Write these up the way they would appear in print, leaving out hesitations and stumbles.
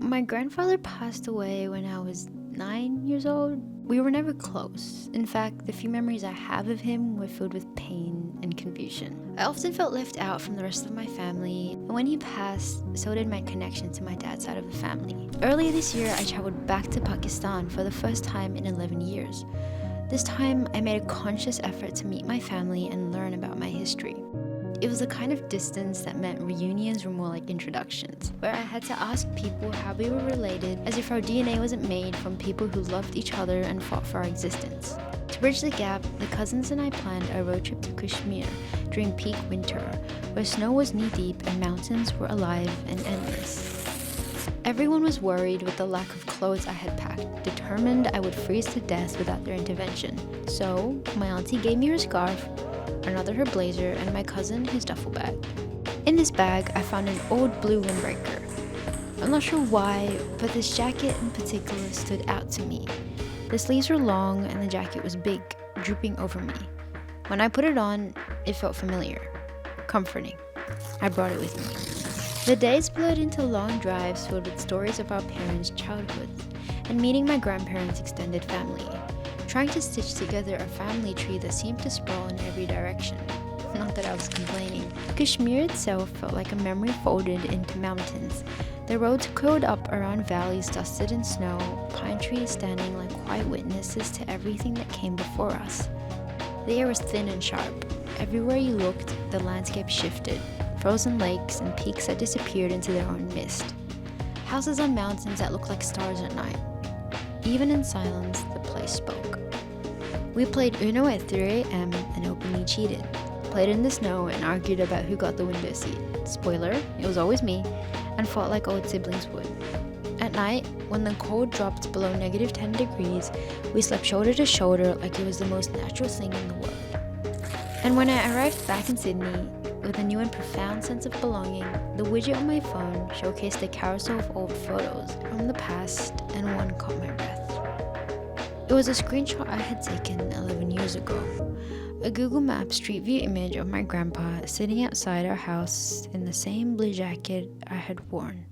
my grandfather passed away when I was 9 years old. We were never close. In fact, the few memories I have of him were filled with pain and confusion. I often felt left out from the rest of my family, and when he passed, so did my connection to my dad's side of the family. Earlier this year, I traveled back to Pakistan for the first time in 11 years. This time, I made a conscious effort to meet my family and learn about my history. It was a kind of distance that meant reunions were more like introductions, where I had to ask people how we were related as if our DNA wasn't made from people who loved each other and fought for our existence. To bridge the gap, the cousins and I planned a road trip to Kashmir during peak winter, where snow was knee-deep and mountains were alive and endless. Everyone was worried with the lack of clothes I had packed, determined I would freeze to death without their intervention. So, my auntie gave me her scarf, another her blazer, and my cousin his duffel bag. In this bag, I found an old blue windbreaker. I'm not sure why, but this jacket in particular stood out to me. The sleeves were long and the jacket was big, drooping over me. When I put it on, it felt familiar, comforting. I brought it with me. The days blurred into long drives filled with stories of our parents' childhoods and meeting my grandparents' extended family, trying to stitch together a family tree that seemed to sprawl in every direction. Not that I was complaining. Kashmir itself felt like a memory folded into mountains. The roads curled up around valleys dusted in snow, pine trees standing like quiet witnesses to everything that came before us. The air was thin and sharp. Everywhere you looked, the landscape shifted. Frozen lakes and peaks that disappeared into their own mist. Houses on mountains that looked like stars at night. Even in silence, the place spoke. We played Uno at 3 a.m. and openly cheated. Played in the snow and argued about who got the window seat. Spoiler, it was always me, and fought like old siblings would. At night, when the cold dropped below -10 degrees, we slept shoulder to shoulder like it was the most natural thing in the world. And when I arrived back in Sydney, with a new and profound sense of belonging, the widget on my phone showcased a carousel of old photos from the past, and one caught my breath. It was a screenshot I had taken 11 years ago. A Google Maps Street View image of my grandpa sitting outside our house in the same blue jacket I had worn.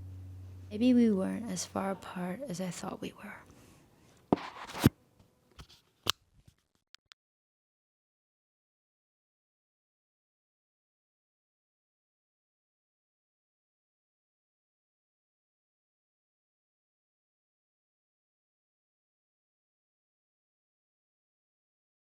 Maybe we weren't as far apart as I thought we were.